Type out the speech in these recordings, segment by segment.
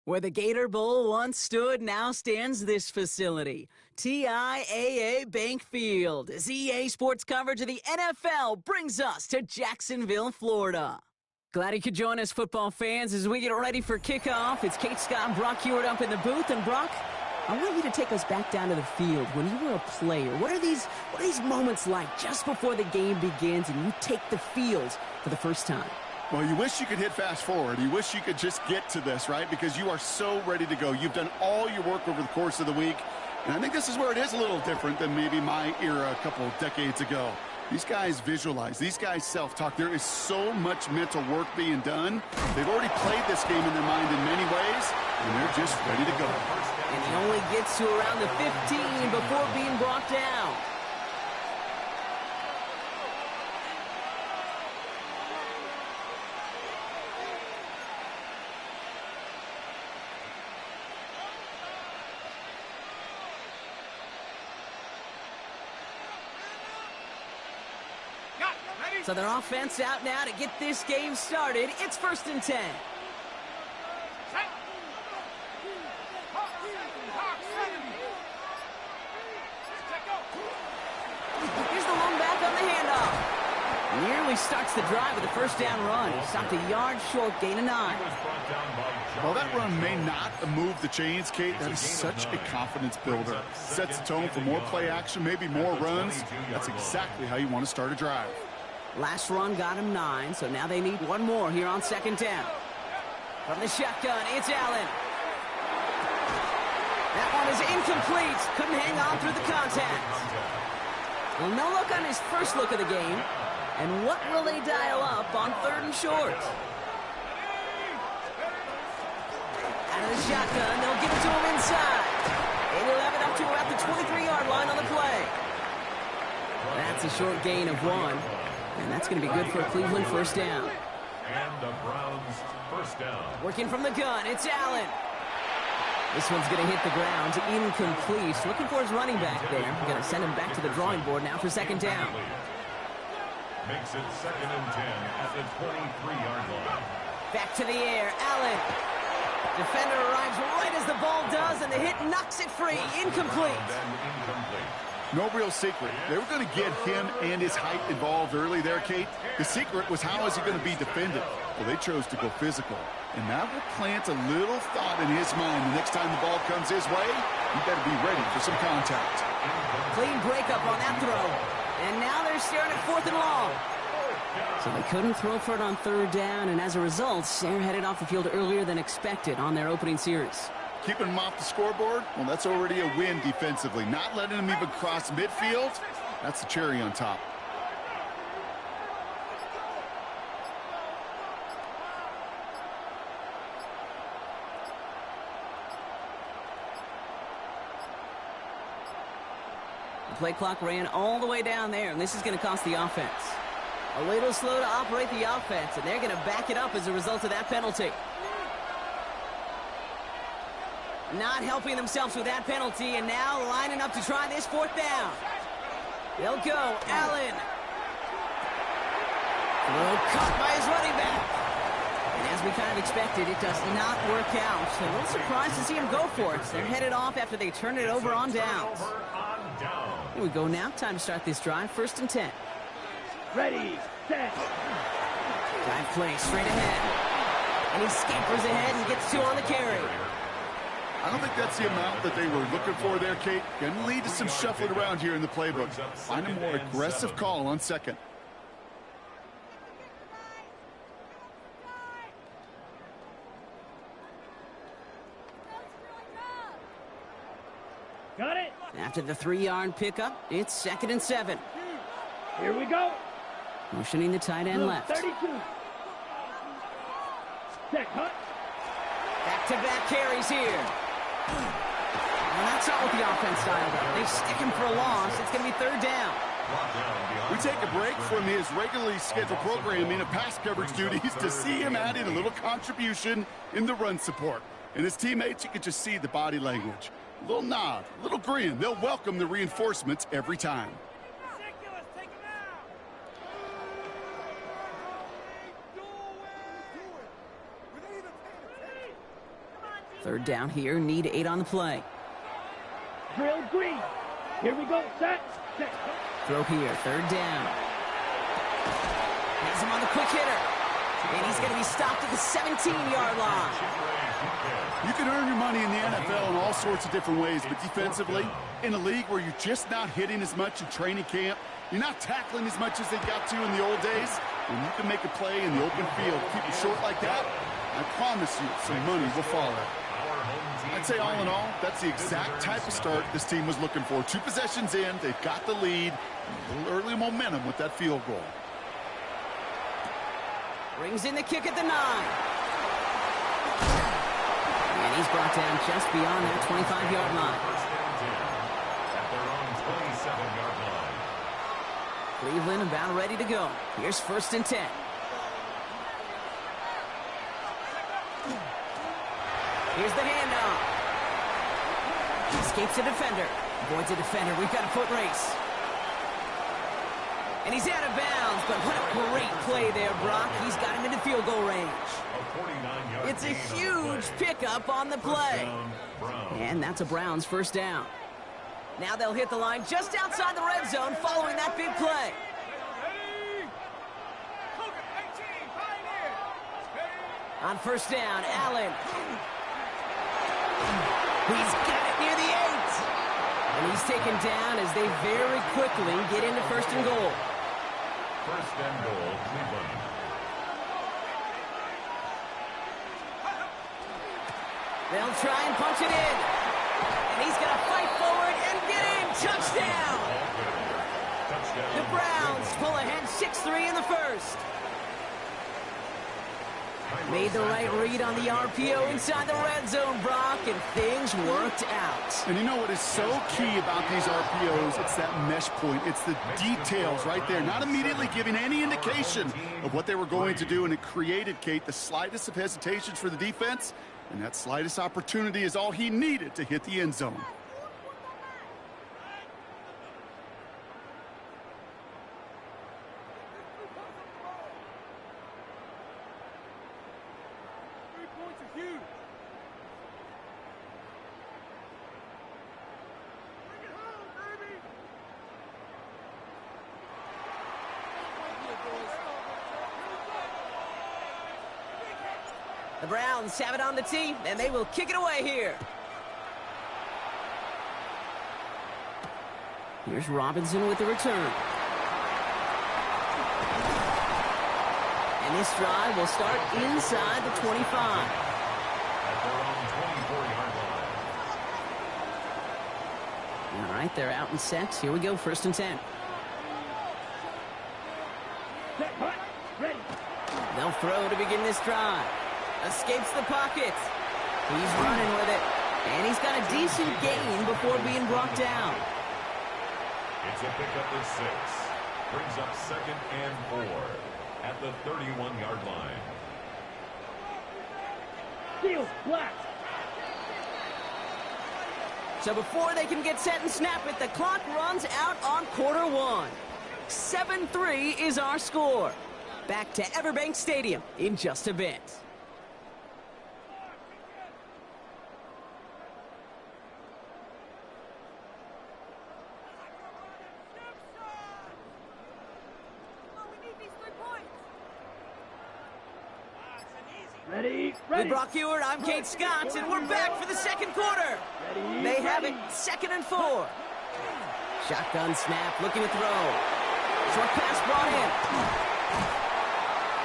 Where the Gator Bowl once stood, now stands this facility. TIAA Bank Field. As EA Sports coverage of the NFL brings us to Jacksonville, Florida. Glad you could join us, football fans, as we get ready for kickoff. It's Kate, Scott, and Brock Hewitt up in the booth. And Brock, I want you to take us back down to the field. When you were a player, what are these moments like just before the game begins and you take the field for the first time? Well, you wish you could hit fast forward. You wish you could just get to this, right? Because you are so ready to go. You've done all your work over the course of the week. And I think this is where it is a little different than maybe my era a couple of decades ago. These guys visualize. These guys self-talk. There is so much mental work being done. They've already played this game in their mind in many ways, and they're just ready to go. And he only gets to around the 15 before being brought down. So their offense out now to get this game started. It's 1st and 10. Here's the one back on the handoff. Nearly starts the drive with a first down run. He stopped a yard short, gain of 9. Well, that run may not move the chains, Kate. That is such a confidence builder. Sets the tone for more play action, maybe more runs. That's exactly how you want to start a drive. Last run got him 9, so now they need one more here on 2nd down. From the shotgun, it's Allen. That one is incomplete. Couldn't hang on through the contact. Well, no look on his first look of the game. And what will they dial up on 3rd and short? Out of the shotgun, they'll give it to him inside. And he'll have it up to about the 23-yard line on the play. That's a short gain of 1. And that's going to be good for a Cleveland first down. And the Browns first down. Working from the gun, it's Allen. This one's going to hit the ground, incomplete. Looking for his running back there. Going to send him back to the drawing board now for 2nd down. Makes it 2nd and 10 at the 23-yard line. Back to the air, Allen. Defender arrives right as the ball does, and the hit knocks it free. Incomplete. No real secret. They were going to get him and his height involved early there, Kate. The secret was how is he going to be defended? Well, they chose to go physical. And that will plant a little thought in his mind. The next time the ball comes his way, you better be ready for some contact. Clean breakup on that throw. And now they're staring at 4th and long. So they couldn't throw for it on 3rd down, and as a result, they're headed off the field earlier than expected on their opening series. Keeping them off the scoreboard, well, that's already a win defensively. Not letting them even cross midfield, that's the cherry on top. The play clock ran all the way down there, and this is going to cost the offense. A little slow to operate the offense, and they're going to back it up as a result of that penalty. Not helping themselves with that penalty, and now lining up to try this 4th down. They'll go. Allen. Throw caught by his running back. And as we kind of expected, it does not work out. So a little surprised to see him go for it. They're headed off after they turn it over on downs. Here we go now. Time to start this drive. 1st and 10. Ready, set. Drive play straight ahead. And he scampers ahead and gets 2 on the carry. I don't think that's the amount that they were looking for there, Kate. Going to lead to some shuffling around here in the playbook. Find a more aggressive call on 2nd. Got it. After the 3-yard pickup, it's 2nd and 7. Here we go. Motioning the tight end left. 32. Set, cut. Back-to-back carries here. And that's not what the offense dialed up. They stick him for a loss. It's going to be 3rd down. We take a break from his regularly scheduled programming of pass coverage duties to see him add in a little contribution in the run support. And his teammates, you can just see the body language. A little nod, a little grin. They'll welcome the reinforcements every time. Third down here, need 8 on the play. Drill green. Here we go. Set. Throw here, third down. Has him on the quick hitter. And he's going to be stopped at the 17-yard line. You can earn your money in the NFL in all sorts of different ways, but defensively, in a league where you're just not hitting as much in training camp, you're not tackling as much as they got to in the old days, when you can make a play in the open field, keep it short like that, I promise you some money will follow. I'd say all in all, that's the exact type of start this team was looking for. 2 possessions in, they've got the lead, a little early momentum with that field goal. Brings in the kick at the 9. And he's brought down just beyond that 25-yard line. At their own 27-yard line. Cleveland about ready to go. Here's 1st and 10. Here's the handoff. He escapes a defender. Avoids a defender. We've got a foot race. And he's out of bounds, but what a great play there, Brock. He's got him into field goal range. It's a huge pickup on the play. And that's a Browns first down. Now they'll hit the line just outside the red zone following that big play. On first down, Allen. He's got it near the 8. And he's taken down as they very quickly get into 1st and goal. 1st and goal, Cleveland. They'll try and punch it in. And he's going to fight forward and get in. Touchdown! The Browns pull ahead 6-3 in the first. Made the right read on the RPO inside the red zone, Brock, and things worked out. And you know what is so key about these RPOs? It's that mesh point. It's the details right there. Not immediately giving any indication of what they were going to do, and it created, Kate, the slightest of hesitations for the defense, and that slightest opportunity is all he needed to hit the end zone. The Browns have it on the tee, and they will kick it away here. Here's Robinson with the return. And this drive will start inside the 25. At their own 24-yard line. All right, they're out and set. Here we go, 1st and 10. Set, hut, ready. They'll throw to begin this drive. Escapes the pocket. He's running with it. And he's got a decent gain before being brought down. It's a pickup of 6. Brings up 2nd and 4 at the 31-yard line. Field black. So before they can get set and snap it, the clock runs out on quarter 1. 7-3 is our score. Back to Everbank Stadium in just a bit. Ready. With Brock Ewart, I'm Kate Scott, and we're back for the second quarter. Ready. They have it, 2nd and 4. Shotgun snap, looking to throw. Short pass brought in.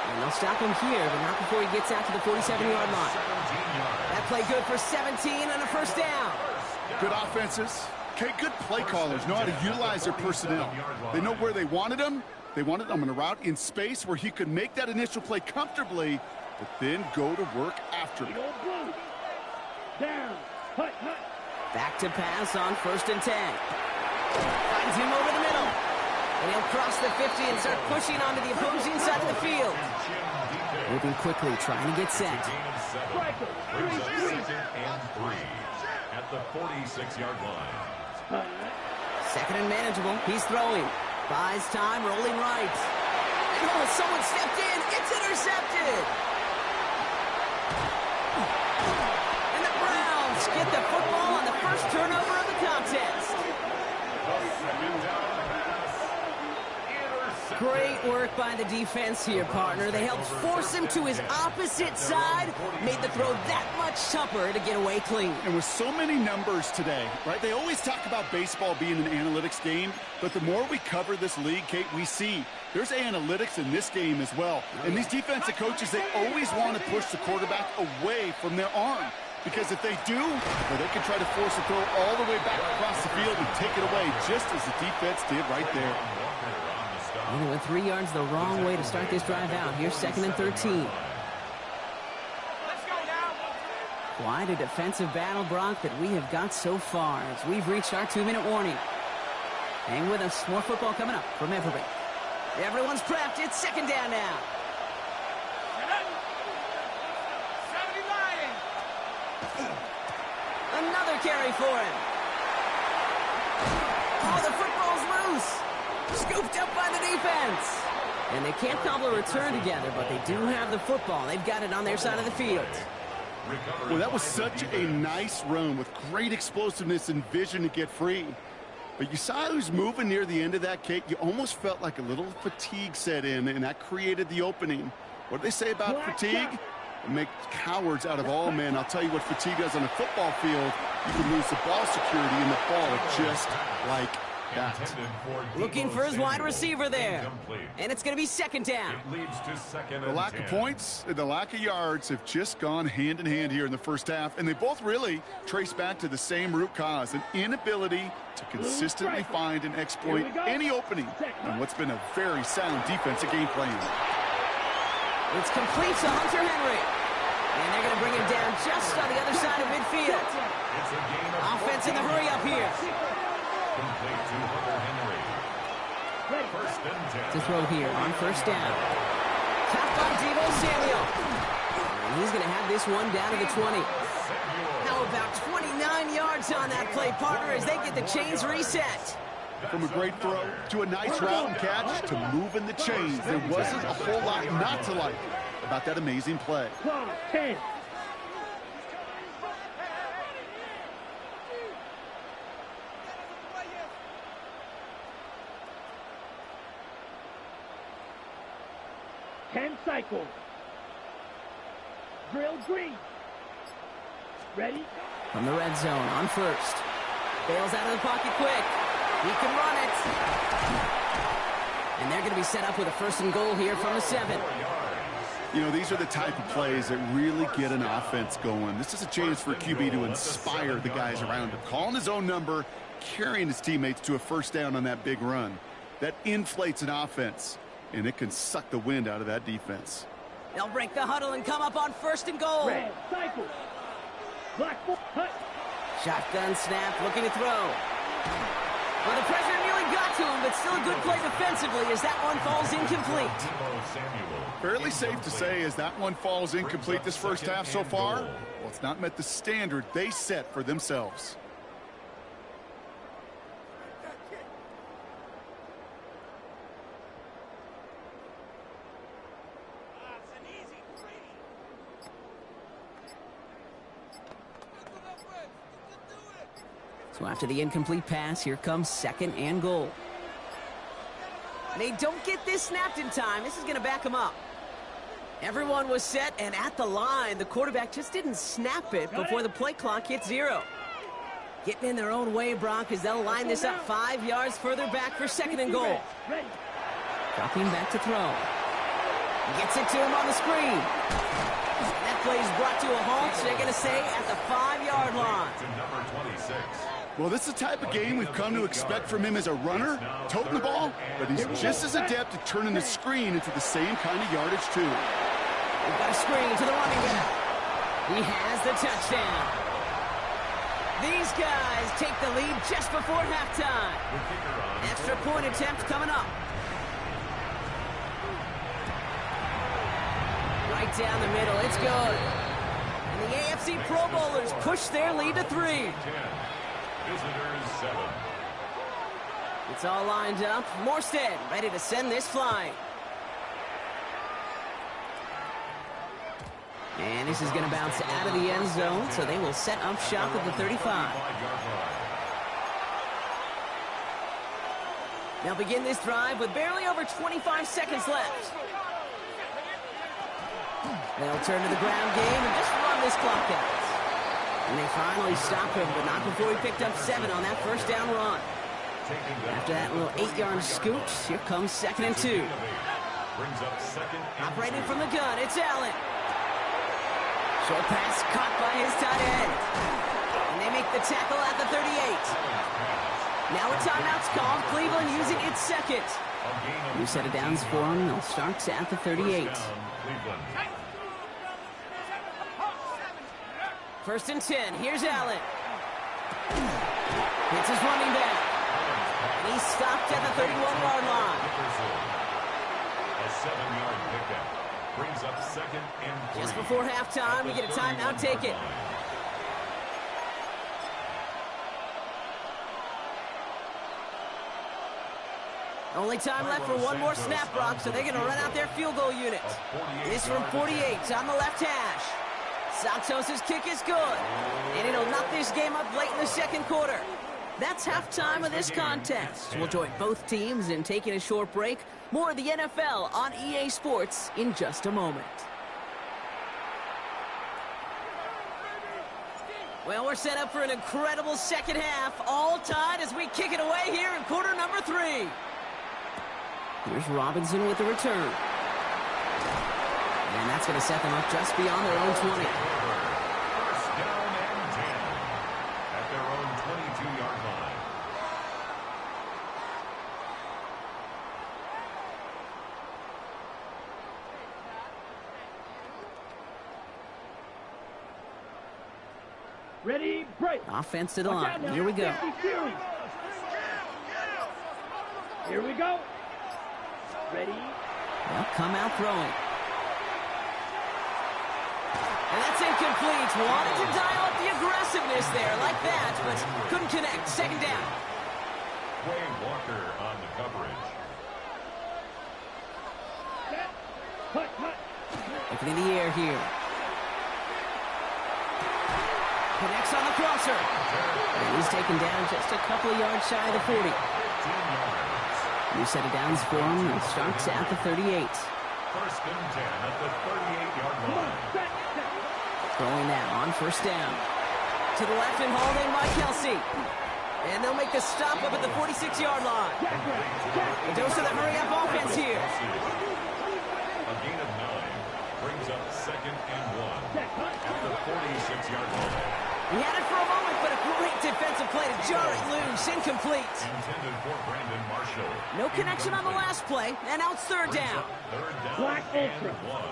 And they'll stop him here, but not before he gets out to the 47-yard line. That play good for 17 and a first down. Good offenses. Okay, good play callers know how to utilize their personnel. They know where they wanted them. They wanted them in a route in space where he could make that initial play comfortably, but then go to work after it. Down. Hut, hut. Back to pass on 1st and 10. Finds him over the middle. And he'll cross the 50 and start pushing onto the opposing side of the field. Moving quickly, trying to get set. Brings up 2nd and 3 at the 46-yard line. 2nd and manageable. He's throwing. Buys time, rolling right. And oh, someone stepped in. It's intercepted. And the get the football on the first turnover of the contest. Great work by the defense here, partner. They helped force him to his opposite side, made the throw that much tougher to get away clean. And with so many numbers today, right, they always talk about baseball being an analytics game, but the more we cover this league, Kate, we see there's analytics in this game as well. And these defensive coaches, they always want to push the quarterback away from their arm. Because if they do, well, they can try to force a throw all the way back across the field and take it away, just as the defense did right there. Only went 3 yards the wrong way to start this drive out. Here's 2nd and 13. Quite a defensive battle, Brock, that we have got so far as we've reached our 2-minute warning. Hang with us. More football coming up from Everett. Everyone's prepped. It's 2nd down now. Another carry for him. Oh, the football's loose. Scooped up by the defense. And they can't cobble a return together, but they do have the football. They've got it on their side of the field. Well, that was such a nice run with great explosiveness and vision to get free. But you saw who's moving near the end of that, Kate. You almost felt like a little fatigue set in, and that created the opening. What do they say about fatigue? It makes cowards out of all men. I'll tell you what fatigue does on a football field. You can lose the ball security and the ball just like that. Looking for his wide receiver there. And it's going to be 2nd down. The lack of points and the lack of yards have just gone hand in hand here in the first half. And they both really trace back to the same root cause, an inability to consistently find and exploit any opening in what's been a very sound defensive game plan. It's complete to Hunter Henry. And they're going to bring him down just on the other side of midfield. Offense in the hurry up here. Complete to Hunter Henry. 1st and 10. To throw here on 1st down. Tapped on Deebo Samuel. And he's going to have this one down to the 20. How about 29 yards on that play, partner, as they get the chains reset. From a great throw to a nice route and catch to moving the chains, there wasn't a whole lot not to like about that amazing play. 10. Cycle. Drill green. Ready? From the red zone on 1st. Bails out of the pocket quick. He can run it. And they're going to be set up with a 1st and goal here from the 7. You know, these are the type of plays that really get an offense going. This is a chance for QB to inspire the guys around him. Calling his own number, carrying his teammates to a 1st down on that big run. That inflates an offense, and it can suck the wind out of that defense. They'll break the huddle and come up on 1st and goal. Red cycle. Black ball. Hut. Shotgun snap, looking to throw. Well, the pressure nearly got to him, but still a good play defensively as that one falls incomplete. Fairly safe to say as that one falls incomplete this first half so far, well, it's not met the standard they set for themselves. So after the incomplete pass, here comes 2nd and goal. They don't get this snapped in time. This is going to back them up. Everyone was set and at the line. The quarterback just didn't snap it before the play clock hit 0. Getting in their own way, Brock, as they'll line this up 5 yards further back for 2nd and goal. Dropping back to throw. Gets it to him on the screen. That play is brought to a halt, so they're going to say at the 5-yard line. To number 26. Well, this is the type of game we've come to expect from him as a runner, toting the ball, but he's just as adept at turning the screen into the same kind of yardage, too. We've got a screen to the running back. He has the touchdown. These guys take the lead just before halftime. Extra point attempt coming up. Right down the middle, it's good. And the AFC Pro Bowlers push their lead to 3. Visitors 7. It's all lined up. Morstead ready to send this flying. And this is going to bounce out of the end zone, so they will set up shop at the 35. They'll begin this drive with barely over 25 seconds left. They'll turn to the ground game and just run this clock out. And they finally stop him, but not before he picked up 7 on that first down run. After that little 8-yard scooch, here comes 2nd and 2. Operating from the gun, it's Allen. Short pass caught by his tight end. And they make the tackle at the 38. Now a timeout's called. Cleveland using its second. New set of downs for them. They'll start at the 38. 1st and 10. Here's Allen. Hits his running back. And he's stopped at the 31-yard line. A 7-yard pickup brings up 2nd and 3. Just before halftime, we get a timeout taken. Only time left for one more snap, Brock, so they're going to run out their field goal unit. This from 48 on the left hash. Santos' kick is good, and it'll knock this game up late in the second quarter. That's halftime of this contest. We'll join both teams in taking a short break. More of the NFL on EA Sports in just a moment. Well, we're set up for an incredible second half, all tied as we kick it away here in quarter number 3. Here's Robinson with the return. And that's going to set them up just beyond their own 20. First down and 10 at their own 22-yard line. Ready, break. Offense to the line. Here we go. Here we go. Ready. They'll come out throwing. And that's incomplete. Wanted to dial up the aggressiveness there like that, but couldn't connect. 2nd down. Quay Walker on the coverage. Cut, cut. Looking in the air here. Connects on the crosser. And he's taken down just a couple of yards shy of the 40. 15 yards. New set of downs for him and starts at the 38. 1st and 10 at the 38-yard line. Throwing now on 1st down. To the left and hauled in by Kelsey. And they'll make the stop up at the 46-yard line. A dose of the hurry-up offense here. A gain of 9 brings up 2nd and 1 at the 46-yard line. He had it for a moment, but a great defensive play to jar it loose. Incomplete. Intended for Brandon Marshall. No connection on the last play, and now it's 3rd down. 3rd down Black and Ultra. 1.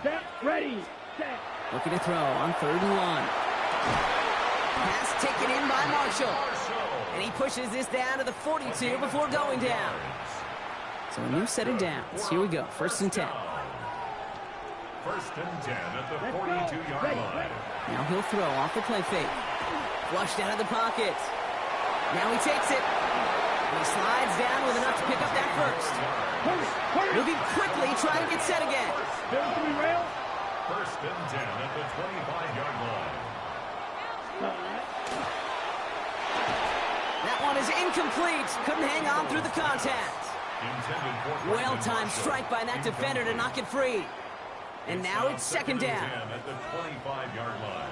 Set, ready, set. Looking to throw on 3rd and 1. Pass taken in by Marshall. And he pushes this down to the 42 before going down. So a new set of downs. Here we go. 1st and 10. 1st and 10 at the 42-yard line. Now he'll throw off the play fake. Flushed out of the pocket. Now he takes it. And he slides down with enough to pick up that first. Moving quickly, trying to get set again. There's the rail. 1st and 10 at the 25-yard line. That one is incomplete. Couldn't hang on through the contact. Well-timed strike by that defender to knock it free. And now it's 2nd down. At the 25-yard line.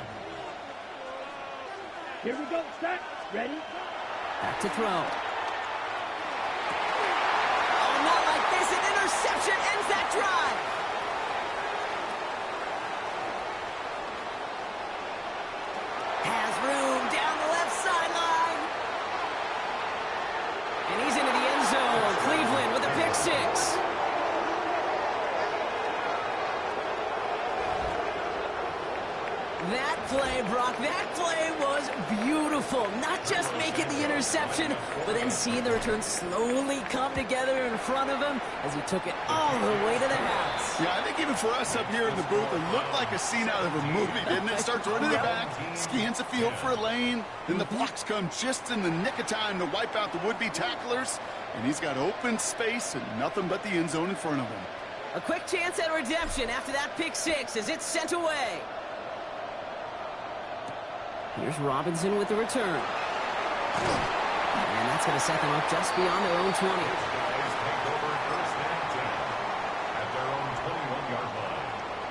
Here we go, set, ready. Back to throw. Oh, not like this. An interception ends that drive. Has room down the left sideline. And he's into the end zone. Cleveland with a pick 6. That play, Brock, that play was beautiful. Not just making the interception, but then seeing the return slowly come together in front of him as he took it all the way to the house. Yeah, I think even for us up here in the booth, it looked like a scene out of a movie, didn't it? Starts running it back, scans the field for a lane, then the blocks come just in the nick of time to wipe out the would-be tacklers, and he's got open space and nothing but the end zone in front of him. A quick chance at redemption after that pick six as it's sent away. Here's Robinson with the return. And that's going to set them up just beyond their own 20.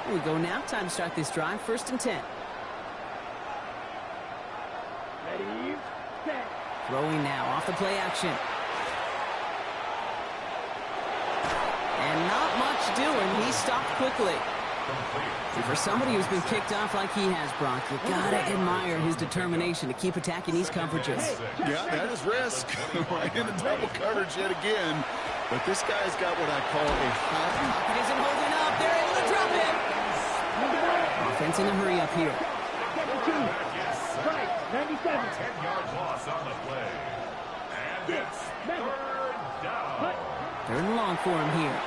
Here we go now. Time to start this drive. 1st and 10. Ready, set. Throwing now off the play action. And not much doing. He stopped quickly. And for somebody who's been kicked off like he has, Brock, you gotta admire his determination to keep attacking these coverages. Yeah, that is risk. Right into double coverage yet again. But this guy's got what I call a hot. It isn't holding up. They're able to drop him. Offense in a hurry up here. 72. Strike. 97. 10-yard loss on the play. And it's 3rd down. 3rd and long for him here.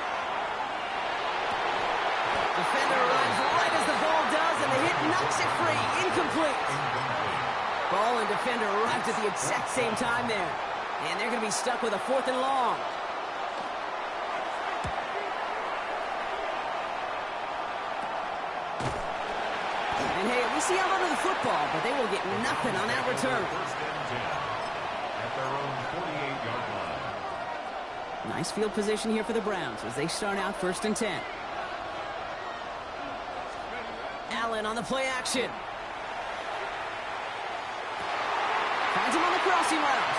Defender arrives right as the ball does, and the hit knocks it free. Incomplete. Ball and defender arrived at the exact same time there. And they're going to be stuck with a 4th and long. And hey, we see out under the football, but they will get nothing on that return. 1st and 10 at their own 48-yard line. Nice field position here for the Browns as they start out 1st and 10. Allen on the play action. Finds him on the crossing route.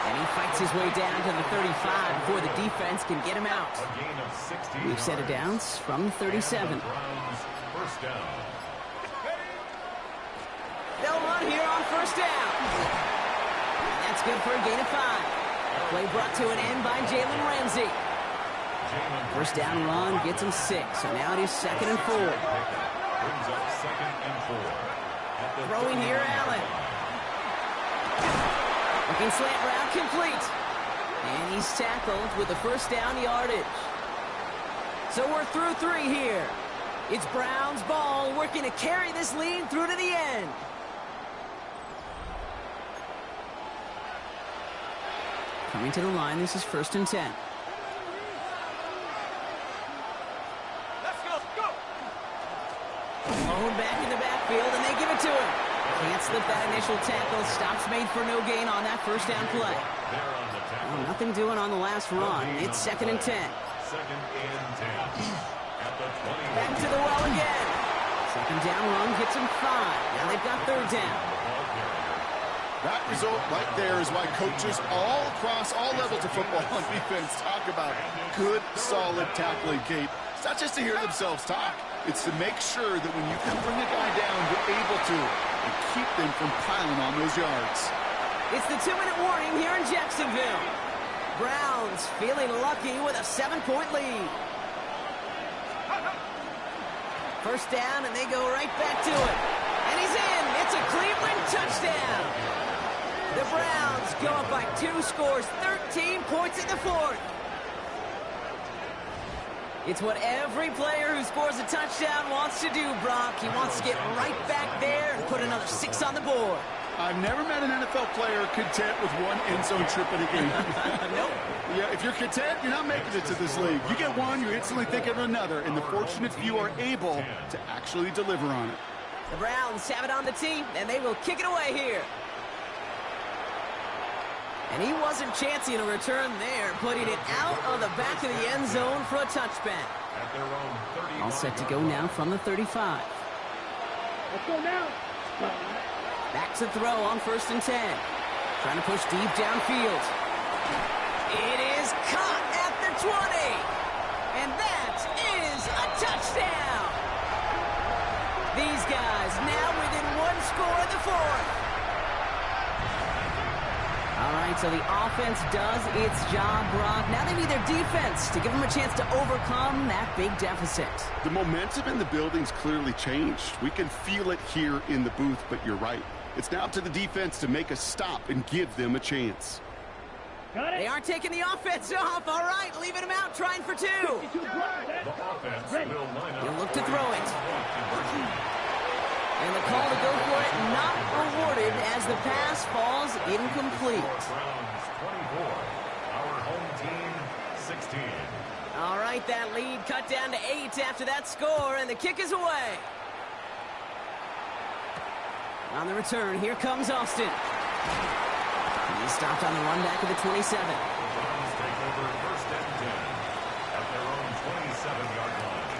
And he fights his way down to the 35 before the defense can get him out. A gain of 60 We've set it down from the 37. Browns 1st down. They'll run here on 1st down. And that's good for a gain of 5. Play brought to an end by Jalen Ramsey. 1st down run gets him 6. So now it is 2nd and 4. Brings up 2nd and 4. Throwing here, Allen. Looking slant route complete. And he's tackled with the 1st down yardage. So we're through 3 here. It's Browns ball working to carry this lead through to the end. Coming to the line, this is 1st and 10. Thrown back in the backfield, and they give it to him. Can't slip that initial tackle. Stops made for no gain on that 1st down play. Well, nothing doing on the last run. It's 2nd and 10. 2nd and 10 at the 20. Back to the well again. 2nd down run gets him 5. Now they've got 3rd down. That result right there is why coaches all across all levels of football on defense talk about good, solid tackling, Kate. It's not just to hear themselves talk. It's to make sure that when you can bring a guy down, you're able to and keep them from piling on those yards. It's the 2-minute warning here in Jacksonville. Browns feeling lucky with a 7-point lead. 1st down, and they go right back to it. And he's in. It's a Cleveland touchdown. The Browns go up by 2 scores, 13 points in the 4th. It's what every player who scores a touchdown wants to do, Brock. He wants to get right back there and put another 6 on the board. I've never met an NFL player content with 1 end zone trip in a game. Nope. Yeah, if you're content, you're not making it to this league. You get 1, you instantly think of another, and the fortunate few are able to actually deliver on it. The Browns have it on the team, and they will kick it away here. And he wasn't chancing a return there, putting it out of the back of the end zone for a touchback. All set to go now from the 35. Let's go now. Back to throw on 1st and 10. Trying to push deep downfield. It is caught at the 20. And that is a touchdown. These guys now within 1 score in the 4th. All right, so the offense does its job, Brock. Now they need their defense to give them a chance to overcome that big deficit. The momentum in the building's clearly changed. We can feel it here in the booth, but you're right. It's now up to the defense to make a stop and give them a chance. Got it. They aren't taking the offense off. All right, leaving them out, trying for 2. He'll look to throw it. And the call to go for it not rewarded as the pass falls incomplete. Browns 24, our home team 16. All right, that lead cut down to 8 after that score, and the kick is away. On the return, here comes Austin. He's stopped on the run back of the 27. The Browns take over 1st and 10 at their own 27-yard line.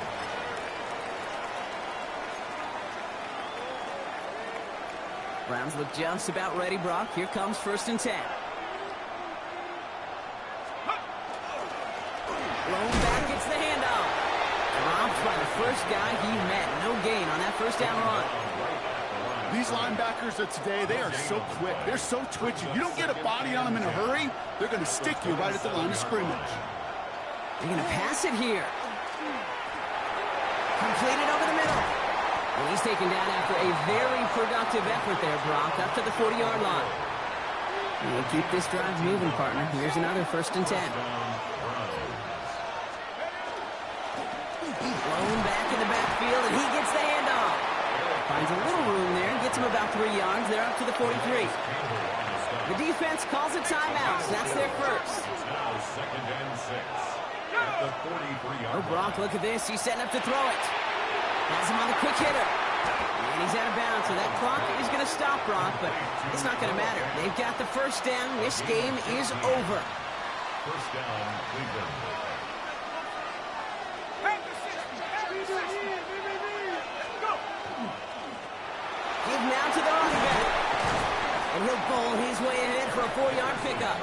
Browns look just about ready, Brock. Here comes 1st and 10. Blown back, gets the handoff. Dropped by the first guy he met. No gain on that 1st down run. These linebackers of today, they are so quick. They're so twitchy. You don't get a body on them in a hurry, they're going to stick you right at the line of scrimmage. They're going to pass it here. Completed over the middle. And he's taken down after a very productive effort there, Brock, up to the 40-yard line. And keep this drive moving, partner. Here's another 1st and 10. Blown back in the backfield, and he gets the handoff. Finds a little room there and gets him about 3 yards. They're up to the 43. The defense calls a timeout, so that's their first. It's now 2nd and 6 at the 43-yard Oh, Brock, look at this. He's setting up to throw it. Has him on the quick hitter. And he's out of bounds, so that clock is going to stop, Brock, but it's not going to matter. They've got the 1st down. This game is over. 1st down, Cleveland. Give now to the running back. And he'll bowl his way ahead for a 4-yard pickup.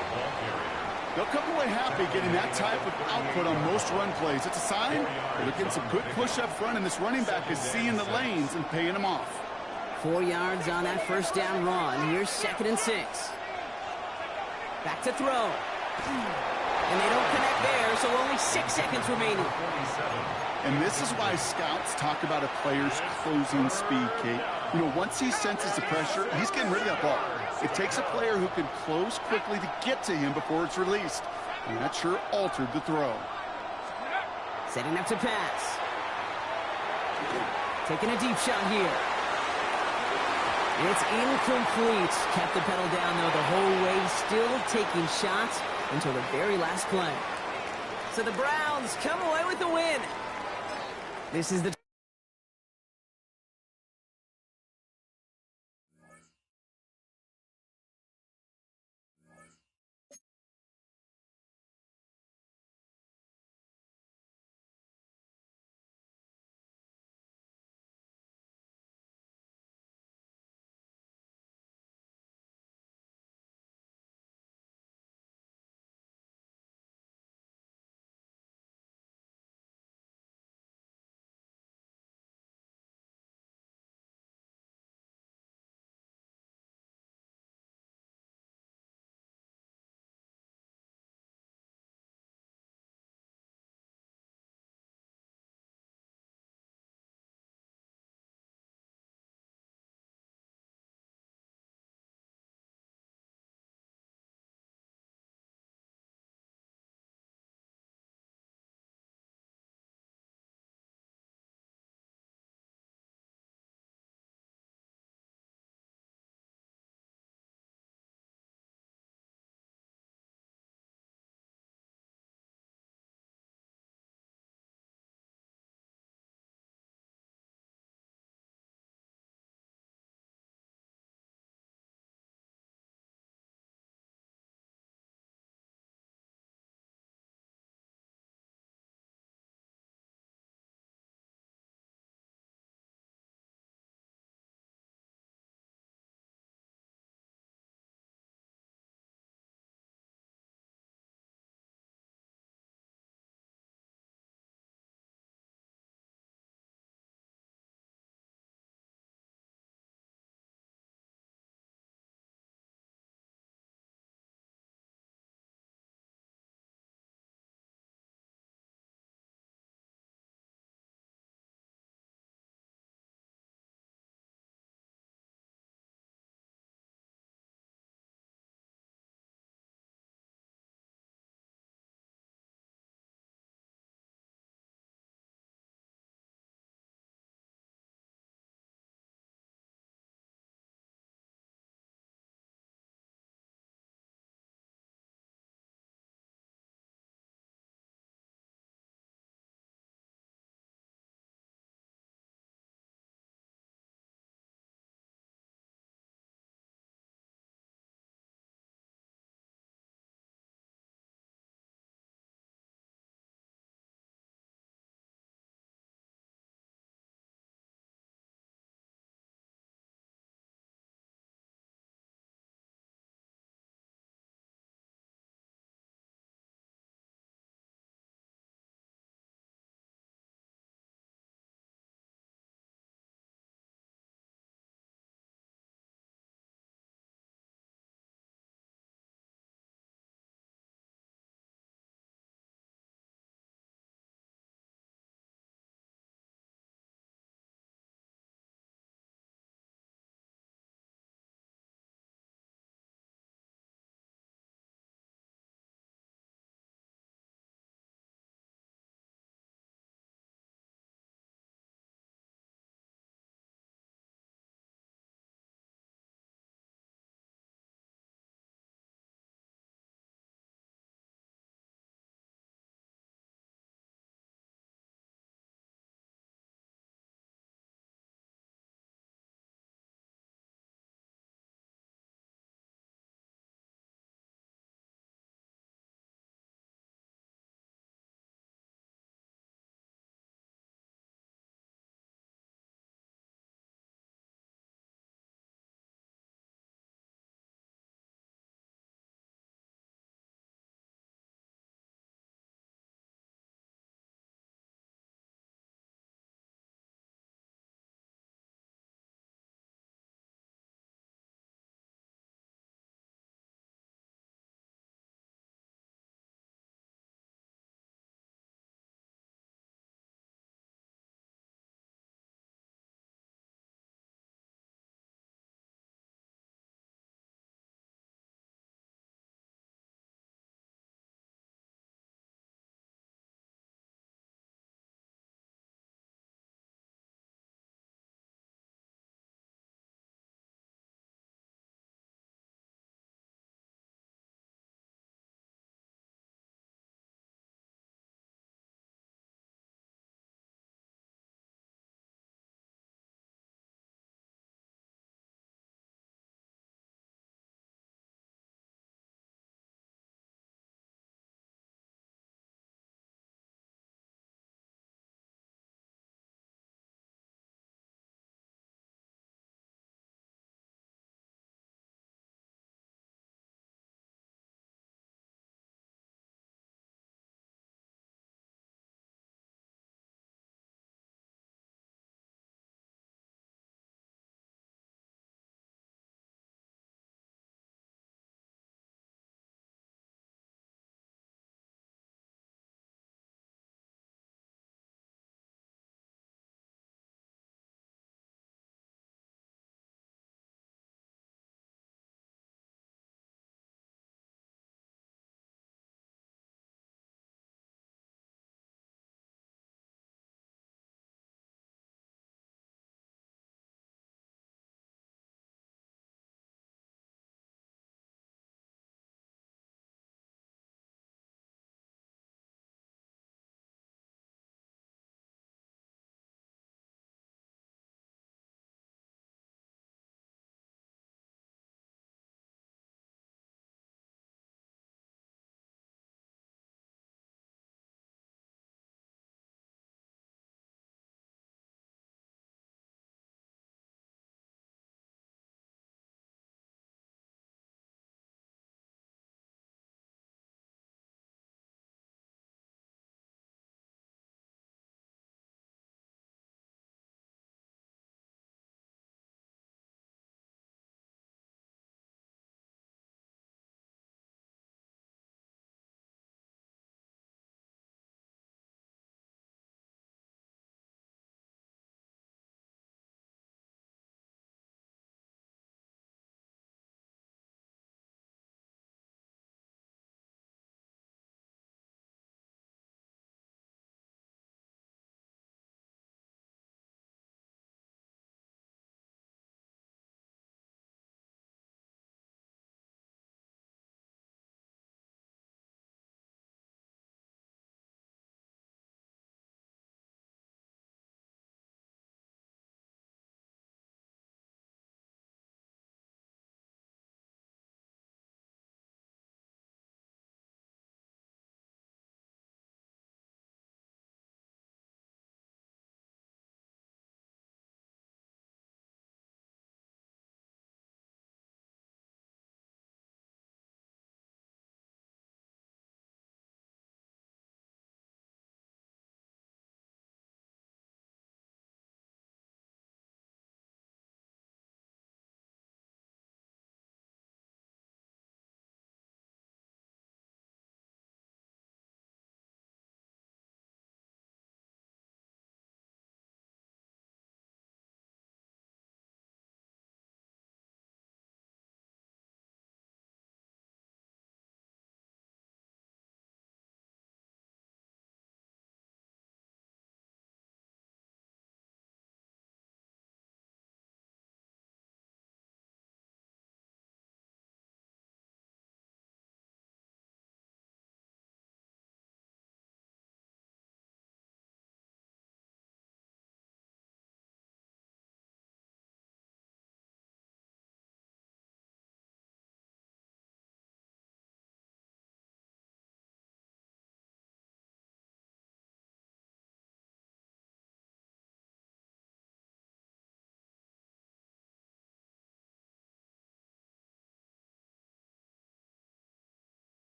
They'll come away happy getting that type of output on most run plays. It's a sign that they're getting some good push up front, and this running back is seeing the lanes and paying them off. 4 yards on that 1st down run. Here's 2nd and 6. Back to throw. And they don't connect there, so only 6 seconds remaining. And this is why scouts talk about a player's closing speed, Kate. You know, once he senses the pressure, he's getting rid of that ball. It takes a player who can close quickly to get to him before it's released. And that sure altered the throw. Setting up to pass. Taking a deep shot here. It's incomplete. Kept the pedal down, though, the whole way. Still taking shots until the very last play. So the Browns come away with the win. This is the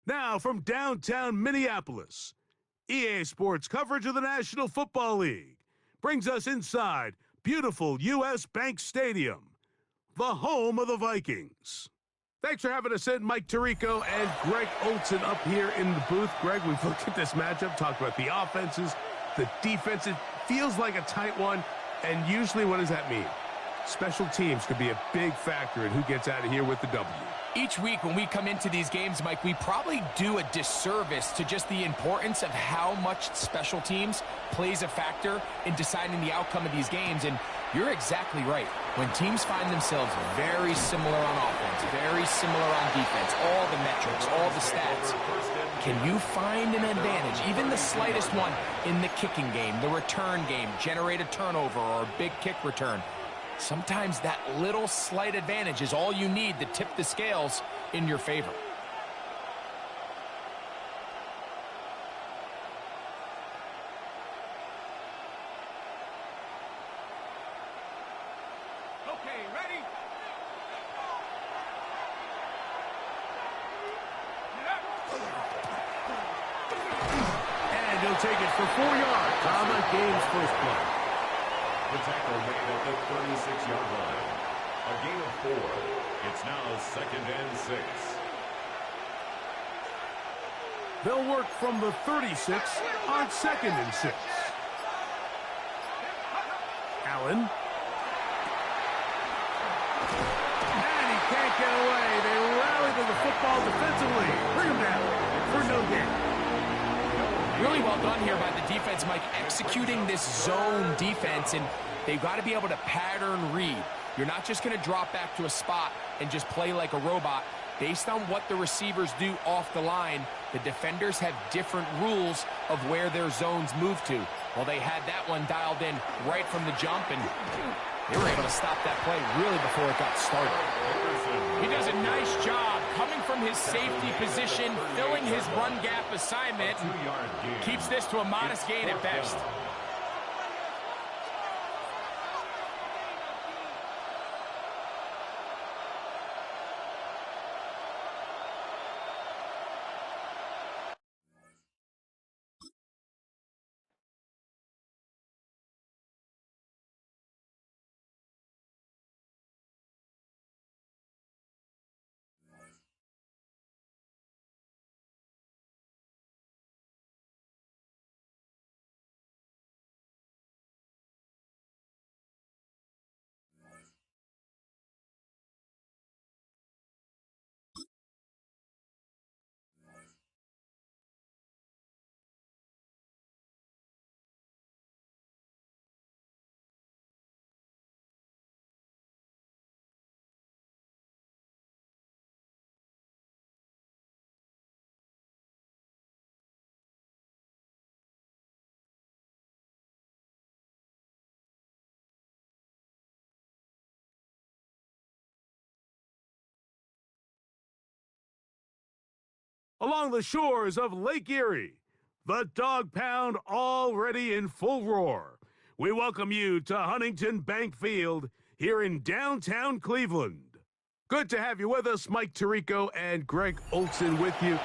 Now from downtown Minneapolis, EA Sports coverage of the National Football League brings us inside beautiful U.S. Bank Stadium, the home of the Vikings. Thanks for having us in, Mike Tirico and Greg Olson up here in the booth. Greg, we've looked at this matchup, talked about the offenses, the defense. It feels like a tight one, and usually what does that mean? Special teams could be a big factor in who gets out of here with the W. Each week when we come into these games, Mike, we probably do a disservice to just the importance of how much special teams plays a factor in deciding the outcome of these games. And you're exactly right. When teams find themselves very similar on offense, very similar on defense, all the metrics, all the stats, can you find an advantage, even the slightest one, in the kicking game, the return game, generate a turnover or a big kick return? Sometimes that little slight advantage is all you need to tip the scales in your favor. Okay, ready? And he'll take it for 4 yards on the game's first play. The tackle made at the 36-yard line. A gain of 4. It's now 2nd and 6. They'll work from the 36 on 2nd and 6. Allen. And he can't get away. They rally to the football defensively. Bring him down for no gain. Really well done here by the defense, Mike, executing this zone defense, and they've got to be able to pattern read. You're not just going to drop back to a spot and just play like a robot. Based on what the receivers do off the line, the defenders have different rules of where their zones move to. Well, they had that one dialed in right from the jump, and they were able to stop that play really before it got started. He does a nice job coming from his safety position, filling his run gap assignment, and keeps this to a modest gain at best. Along the shores of Lake Erie, the Dog Pound already in full roar. We welcome you to Huntington Bank Field here in downtown Cleveland. Good to have you with us, Mike Tirico and Greg Olson with you.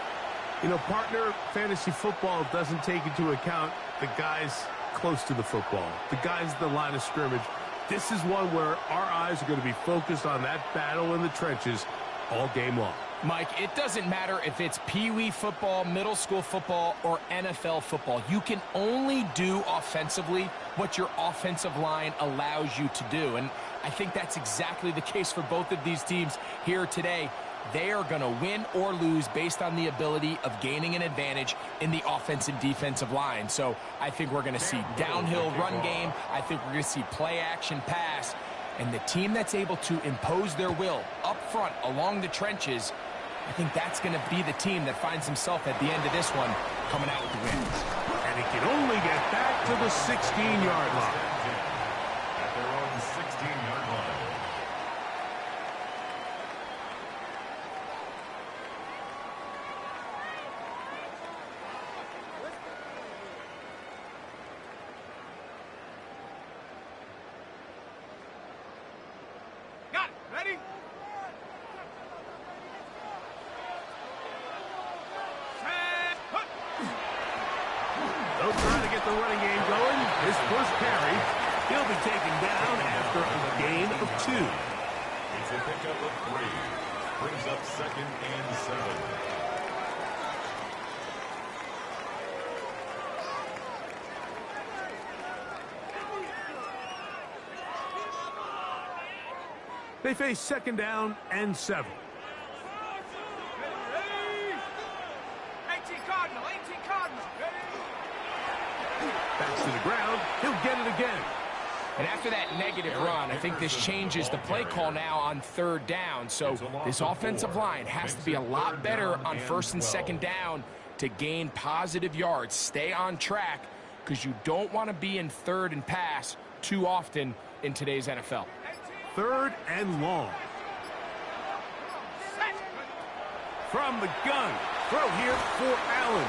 You know, partner, fantasy football doesn't take into account the guys close to the football, the guys at the line of scrimmage. This is one where our eyes are going to be focused on that battle in the trenches all game long. Mike, it doesn't matter if it's Pee-wee football, middle school football, or NFL football. You can only do offensively what your offensive line allows you to do. And I think that's exactly the case for both of these teams here today. They are going to win or lose based on the ability of gaining an advantage in the offense and defensive line. So I think we're going to see downhill run game. I think we're going to see play action pass. And the team that's able to impose their will up front along the trenches, I think that's going to be the team that finds himself at the end of this one coming out with the win. And he can only get back to the 16-yard line. At their own 16-yard line. Got it. Ready? His first carry, he'll be taken down after a gain of 2. It's a pickup of 3. Brings up 2nd and 7. They face 2nd down and 7. 18 Cardinal, 18 Cardinal. Back to the ground. He'll get it again. And after that negative run, I think this changes the play call now on 3rd down. So this offensive line has to be a lot better on 1st and 2nd down to gain positive yards. Stay on track because you don't want to be in 3rd and pass too often in today's NFL. 3rd and long. From the gun. Throw here for Allen.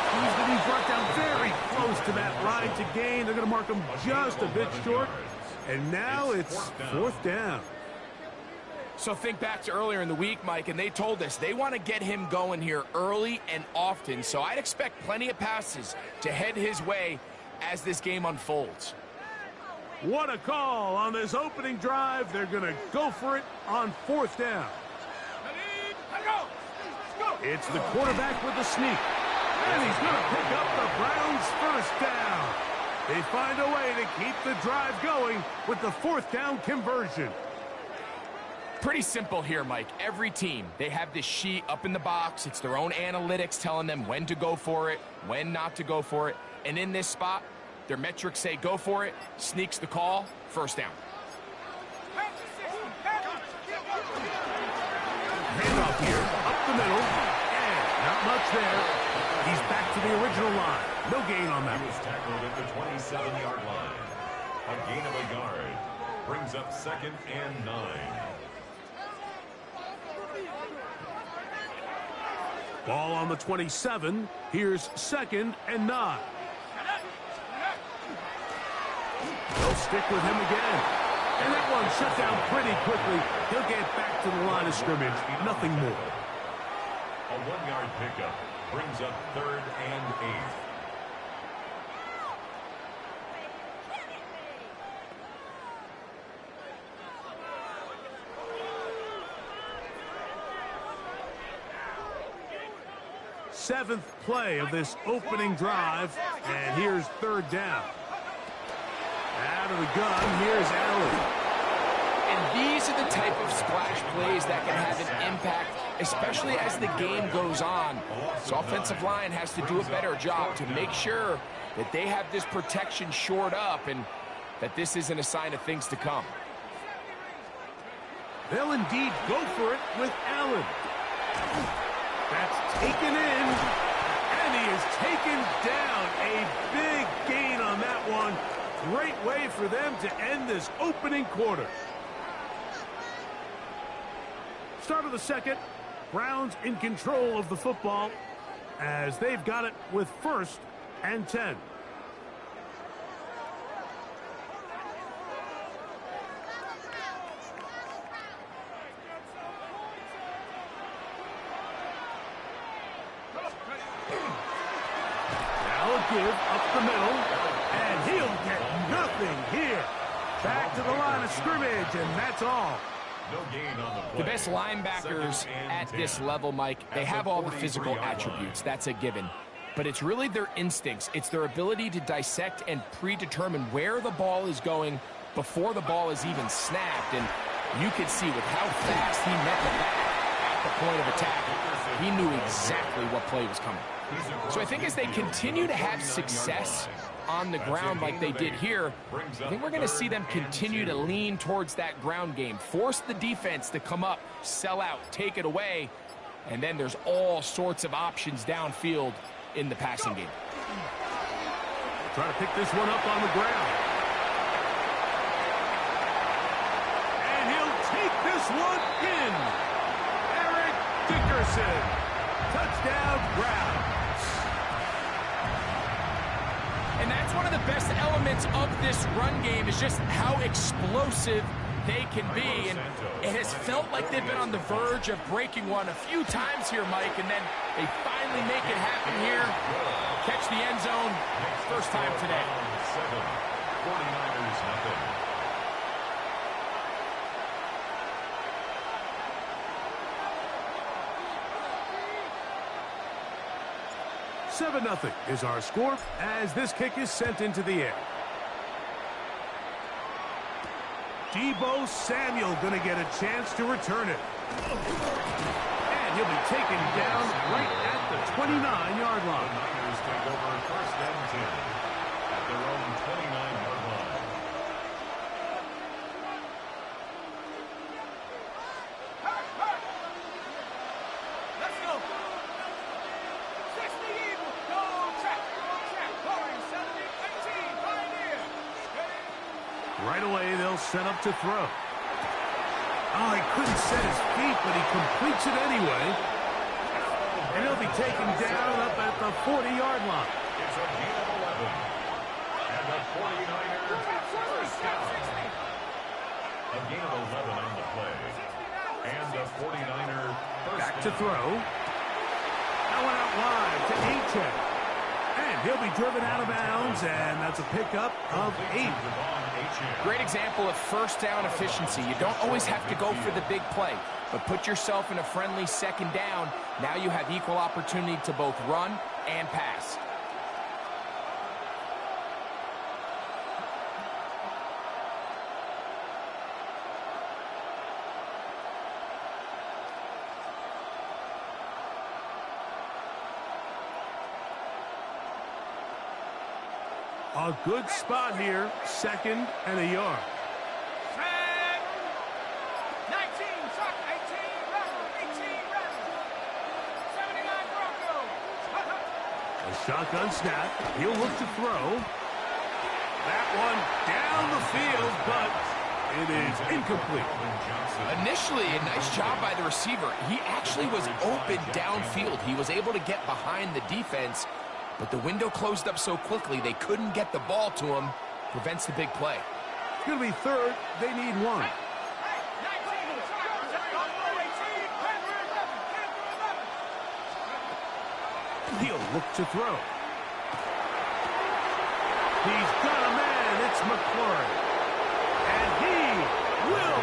He's going to be brought down very close to that line to gain. They're going to mark him just a bit short. And now it's 4th down. So think back to earlier in the week, Mike, and they told us they want to get him going here early and often. So I'd expect plenty of passes to head his way as this game unfolds. What a call on this opening drive. They're going to go for it on 4th down. It's the quarterback with the sneak. And he's going to pick up the Browns' 1st down. They find a way to keep the drive going with the 4th down conversion. Pretty simple here, Mike. Every team, they have this sheet up in the box. It's their own analytics telling them when to go for it, when not to go for it. And in this spot, their metrics say go for it, sneaks the call, 1st down. Handoff here, up the middle, and not much there. He's back to the original line. No gain on that. He was tackled at the 27-yard line. A gain of a yard. Brings up 2nd and 9. Ball on the 27. Here's 2nd and 9. They'll stick with him again. And that one shut down pretty quickly. He'll get back to the line of scrimmage. Nothing more. A 1-yard pickup. Brings up 3rd and 8. Seventh play of this opening drive, and here's 3rd down. Out of the gun, here's Allen. And these are the type of splash plays that can have an impact, especially as the game goes on. This offensive line has to do a better job to make sure that they have this protection shored up and that this isn't a sign of things to come. They'll indeed go for it with Allen. That's taken in, and he is taken down. A big gain on that one. Great way for them to end this opening quarter. Start of the 2nd. Browns in control of the football as they've got it with 1st and 10. Give up the middle, and he'll get nothing here. Back to the line of scrimmage, and that's all. No gain on the play. The best linebackers at this level, Mike, they have all the physical attributes. That's a given. But it's really their instincts. It's their ability to dissect and predetermine where the ball is going before the ball is even snapped. And you could see with how fast he met the back at the point of attack, he knew exactly what play was coming. So I think as they continue to have success on the ground like they did here, I think we're going to see them continue to lean towards that ground game, force the defense to come up, sell out, take it away, and then there's all sorts of options downfield in the passing game. Try to pick this one up on the ground. And he'll take this one in. Eric Dickerson. Touchdown, Browns. And that's one of the best elements of this run game is just how explosive they can be. And it has felt like they've been on the verge of breaking one a few times here, Mike, and then they finally make it happen here. Catch the end zone, first time today. 7-0 is our score as this kick is sent into the air. Deebo Samuel going to get a chance to return it. And he'll be taken down right at the 29-yard line. The Niners take over first and 10 at their own 29-yard line. Let's go. 60 Eagles. Go track. Going 70-18. Pioneer. Right away, they'll set up to throw. Oh, he couldn't set his feet, but he completes it anyway. And he'll be taken down up at the 40-yard line. It's a gain of 11. And the 49ers first down. A gain of 11 on the play. And the 49ers first Back to down. throw. That one out wide to H2H. And he'll be driven out of bounds, and that's a pickup of 8. Great example of first down efficiency. You don't always have to go for the big play, but put yourself in a friendly second down. Now you have equal opportunity to both run and pass. A good spot here, 2nd and a yard. Set. 19, truck, 18, rebel, 18, rebel. 79 Broncos. A shotgun snap. He'll look to throw. That one down the field, but it is incomplete. Initially, a nice job by the receiver. He actually was open downfield. He was able to get behind the defense, but the window closed up so quickly they couldn't get the ball to him. Prevents the big play. It's going to be 3rd. They need 1. 19, truck, 18, He'll look to throw. He's got a man. It's McLaurin. And he will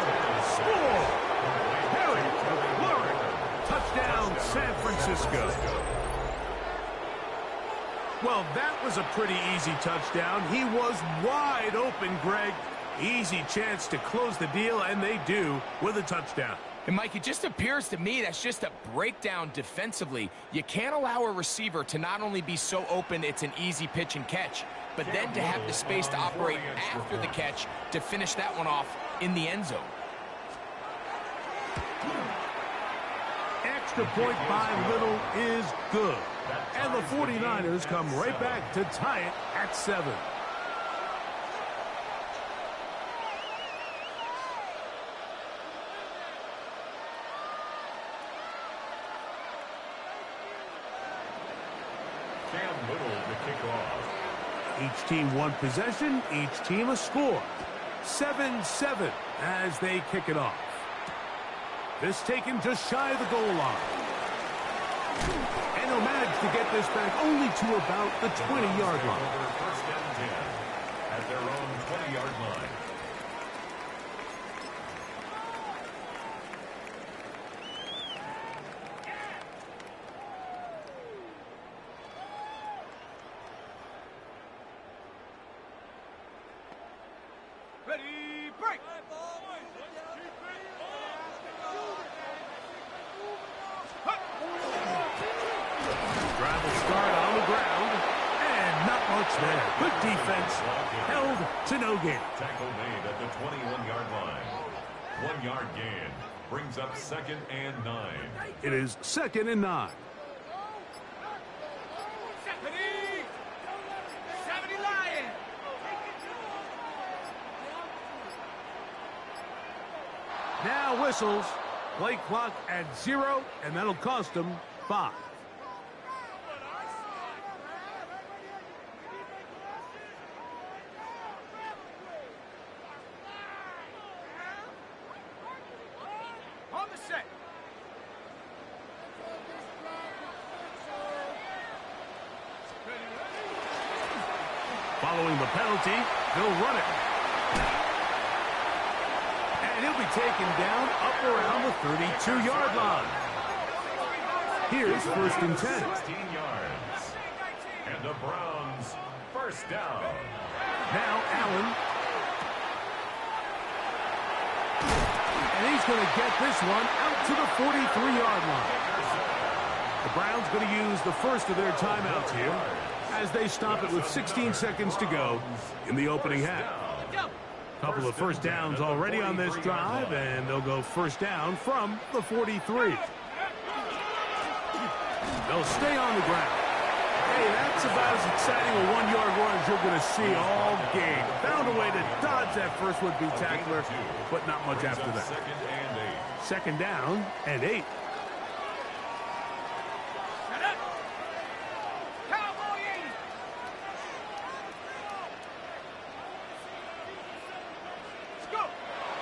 score. Harry McLaurin. Touchdown, San Francisco. Well, that was a pretty easy touchdown. He was wide open, Greg. Easy chance to close the deal, and they do with a touchdown. And, Mike, it just appears to me that's just a breakdown defensively. You can't allow a receiver to not only be so open it's an easy pitch and catch, but then to have the space to operate after the catch to finish that one off in the end zone. Extra point by Little is good. And the 49ers come right back to tie it at 7. Cam Little to kick off. Each team one possession, each team a score. 7-7 as they kick it off. This taken just shy of the goal line. And they'll manage to get this back only to about the 20-yard line. Over first and 10 at their own 20-yard line. ready, break. Drive will start on the ground. And not much there. Good defense. Held to no gain. Tackle made at the 21-yard line. 1 yard gain brings up 2nd and 9. It is 2nd and 9. 70 Lion. Now whistles. Play clock at 0, and that'll cost them 5. On the set. Following the penalty, they'll run it. And he'll be taken down up around the 32-yard line. Here's 1st and 10. 16 yards. And the Browns, first down. Now Allen. And he's going to get this one out to the 43-yard line. The Browns going to use the first of their timeouts here as they stop it with 16 seconds to go in the opening half. Couple of first downs already on this drive, and they'll go first down from the 43. They'll stay on the ground. Hey, that's about as exciting a 1-yard run as you're going to see all game. Found a way to dodge that first would-be tackler, but not much after that. Second down and 8.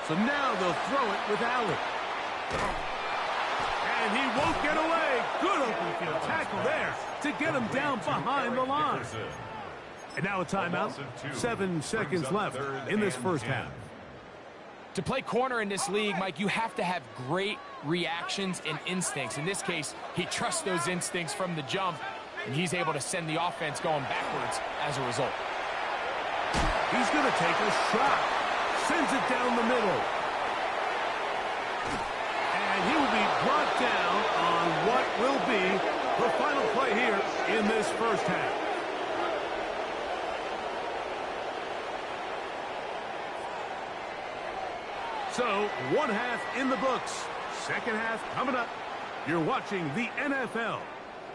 So now they'll throw it with Allen. And he won't get away. Good open field tackle there to get him down behind the line. And now a timeout. 7 seconds left in this first half. To play corner in this league, Mike, you have to have great reactions and instincts. In this case, he trusts those instincts from the jump, and he's able to send the offense going backwards as a result. He's going to take a shot. Sends it down the middle. And he will be brought down on what will be the final play here in this first half. So, one half in the books. Second half coming up. You're watching the NFL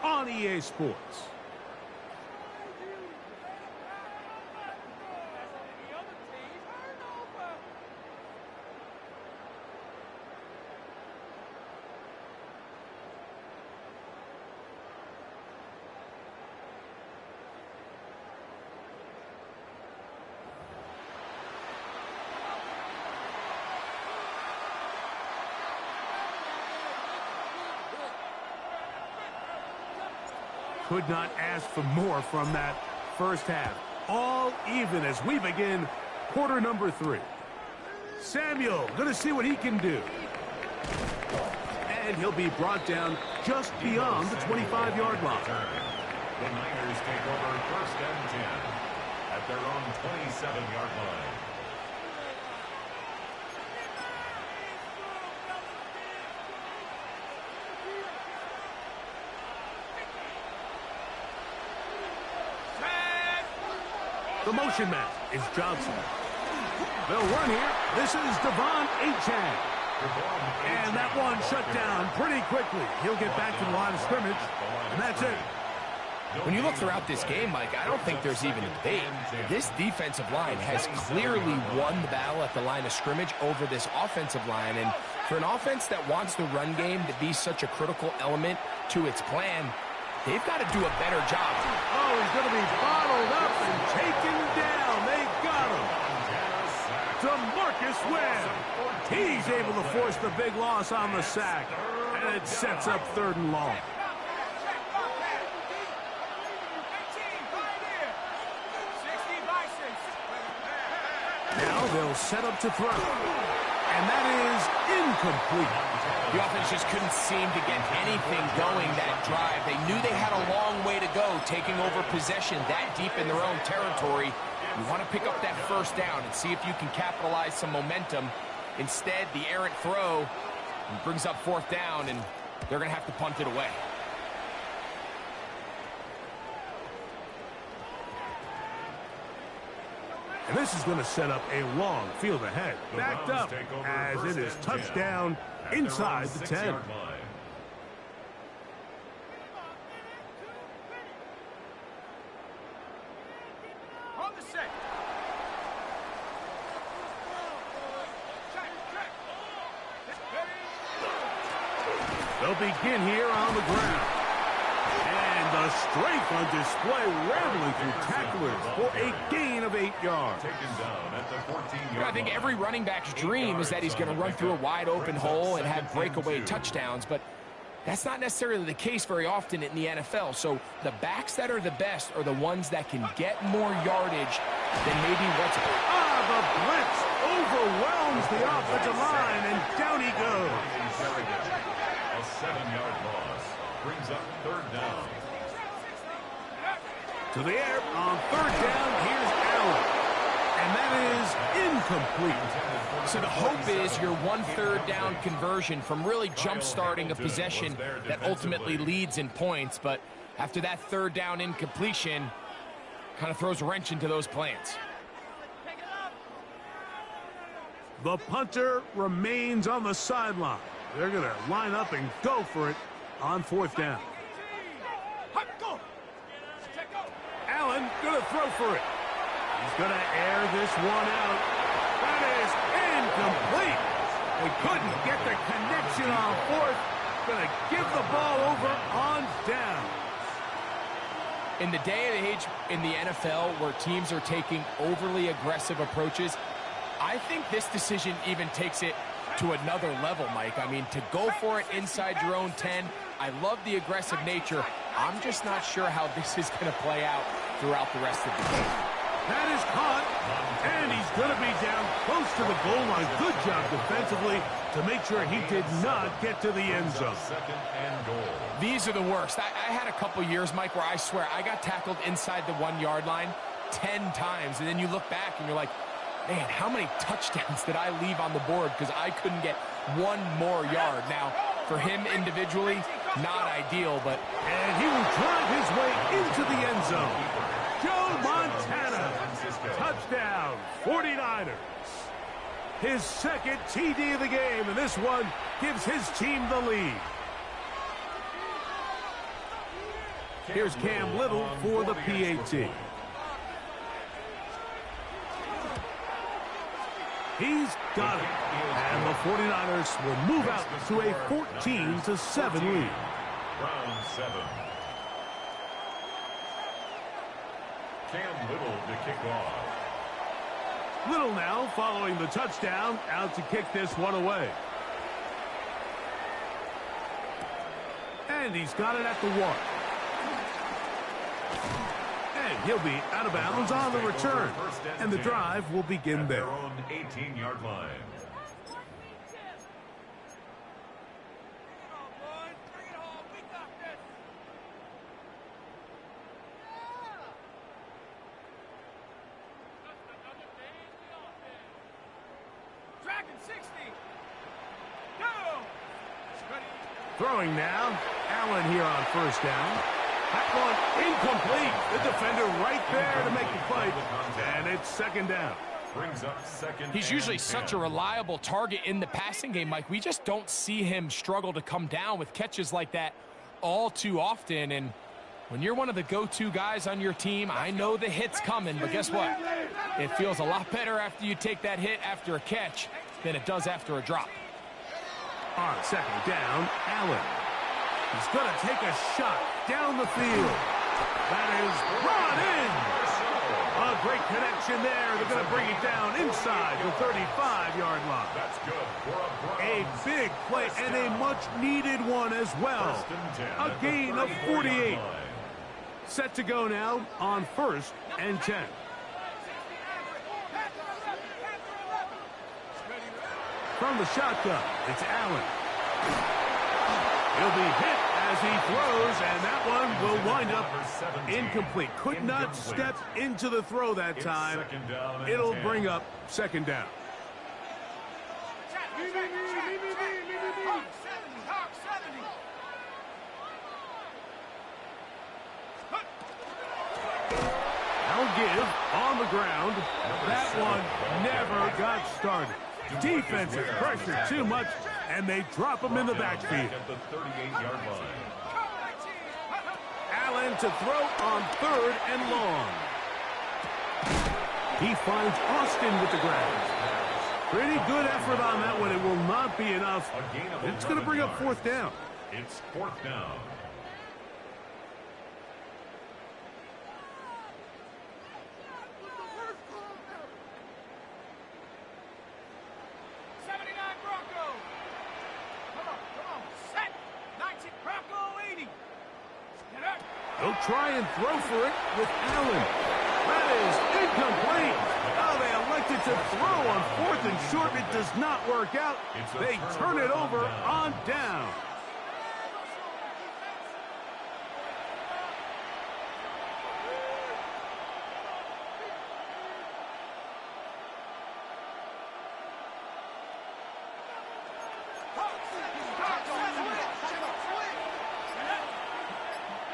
on EA Sports. Could not ask for more from that first half. All even as we begin quarter number 3. Samuel going to see what he can do. And he'll be brought down just beyond the 25-yard line. The Niners take over 1st and 10 at their own 27-yard line. The motion man is Johnson. They'll run here. This is Devon Achane. And that one shut down pretty quickly. He'll get back to the line of scrimmage, and that's it. When you look throughout this game, Mike, I don't think there's even a debate. This defensive line has clearly won the battle at the line of scrimmage over this offensive line. And for an offense that wants the run game to be such a critical element to its plan, they've got to do a better job. Oh, he's going to be bottled up and taken down. They got him. DeMarcus Webb. He's able to force the big loss on the sack. And it sets up 3rd and long. Now they'll set up to throw. And that is incomplete. The offense just couldn't seem to get anything going that drive. They knew they had a long way to go, taking over possession that deep in their own territory. You want to pick up that first down and see if you can capitalize some momentum. Instead, the errant throw brings up 4th down, and they're going to have to punt it away. And this is going to set up a long field ahead. Backed up as it is touchdown inside the 10. On the set. They'll begin here on the ground. And the strength on display, rambling through tacklers for a gain of 8 yards. I think every running back's dream is that he's going to run through a wide open hole and have breakaway touchdowns, but that's not necessarily the case very often in the NFL. So the backs that are the best are the ones that can get more yardage than maybe what's... the blitz overwhelms the offensive line, and down he goes. A 7-yard loss brings up third down. To the air on third down, here's Allen. And that is incomplete. So the hope is your 1 third down conversion from really jump-starting a possession that ultimately leads in points. But after that third down incompletion, kind of throws a wrench into those plans. The punter remains on the sideline. They're going to line up and go for it on fourth down. Allen going to throw for it. He's going to air this one out. That is incomplete. They couldn't get the connection on fourth. Going to give the ball over on down. In the day and age in the NFL where teams are taking overly aggressive approaches, I think this decision even takes it to another level, Mike. I mean, to go for it inside your own 10, I love the aggressive nature. I'm just not sure how this is going to play out throughout the rest of the game. That is caught, and he's going to be down close to the goal line. Good job defensively to make sure he did not get to the end zone. Second and goal. These are the worst. I had a couple years, Mike, where I swear I got tackled inside the 1 yard line 10 times, and then you look back and you're like, man, how many touchdowns did I leave on the board because I couldn't get one more yard? Now, for him individually, not ideal, but... And he will drive his way into the end zone. Joe Montana, touchdown, 49ers. His second TD of the game, and this one gives his team the lead. Here's Cam Little for the PAT. He's got it. And the 49ers will move out to a 14-7 lead. Round 7. Cam Little to kick off. Little now following the touchdown, out to kick this one away. And he's got it at the 1. And he'll be out of bounds on the return. And the drive will begin there. Their own 18-yard line. Throwing now, Allen here on first down. That one incomplete. The defender right there to make the play. And it's second down. Brings up second. He's usually such a reliable target in the passing game, Mike. We just don't see him struggle to come down with catches like that all too often. And when you're one of the go-to guys on your team, I know the hit's coming, but guess what? It feels a lot better after you take that hit after a catch than it does after a drop. On second down, Allen. He's going to take a shot down the field. That is brought in. A great connection there. They're going to bring it down inside the 35-yard line. That's good for A big play and a much-needed one as well. A gain of 48. Set to go now on 1st and 10. From the shotgun, it's Allen. He'll be hit as he throws, and that one will wind up incomplete. Could not step into the throw that time. It'll bring up second down. I'll give on the ground. That one never got started. Defensive pressure too much, and they drop him in the backfield. At the 38-yard line. Allen to throw on 3rd and long. He finds Austin with the ground. Pretty good effort on that one. It will not be enough. It's going to bring up 4th down. It's 4th down. They'll try and throw for it with Allen. That is incomplete. Oh, they elected It's a throw on 4th and short. It does not work out. They turn it over on down.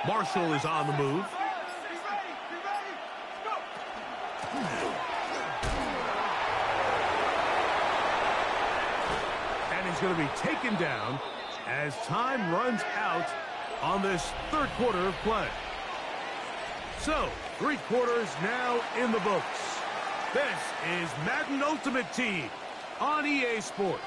Marshall is on the move. And he's going to be taken down as time runs out on this third quarter of play. So, 3 quarters now in the books. This is Madden Ultimate Team on EA Sports.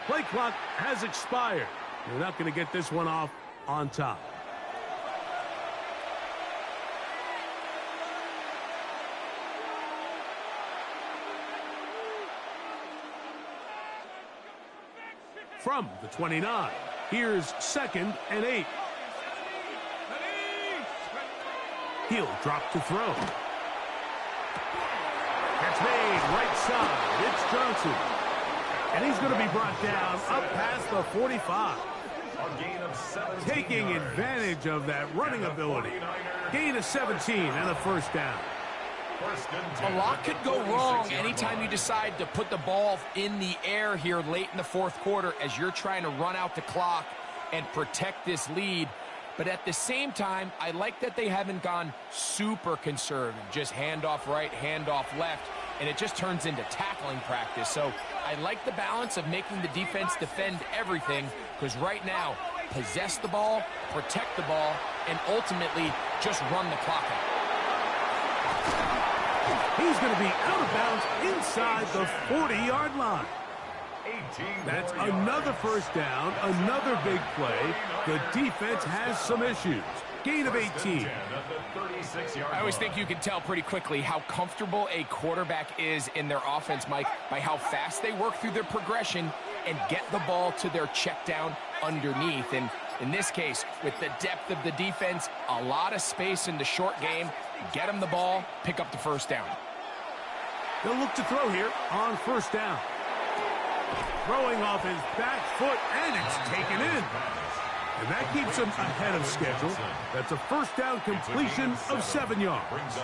Play clock has expired. They're not going to get this one off on top. From the 29, here's 2nd and 8. He'll drop to throw. That's made right side. It's Johnson. And he's going to be brought down up past the 45. Taking advantage of that running ability. Gain of 17 and a first down. A lot could go wrong anytime you decide to put the ball in the air here late in the 4th quarter as you're trying to run out the clock and protect this lead. But at the same time, I like that they haven't gone super conservative. Just handoff right, handoff left, and it just turns into tackling practice. So I like the balance of making the defense defend everything, because right now, possess the ball, protect the ball, and ultimately just run the clock out. He's going to be out of bounds inside the 40-yard line. That's another first down, another big play. The defense has some issues. Gain of 18. I always think you can tell pretty quickly how comfortable a quarterback is in their offense, Mike, by how fast they work through their progression and get the ball to their check down underneath. And in this case, with the depth of the defense, a lot of space in the short game, get them the ball, pick up the first down. They'll look to throw here on first down. Throwing off his back foot, and it's taken in. And that keeps him ahead of schedule. That's a first down completion of 7 yards.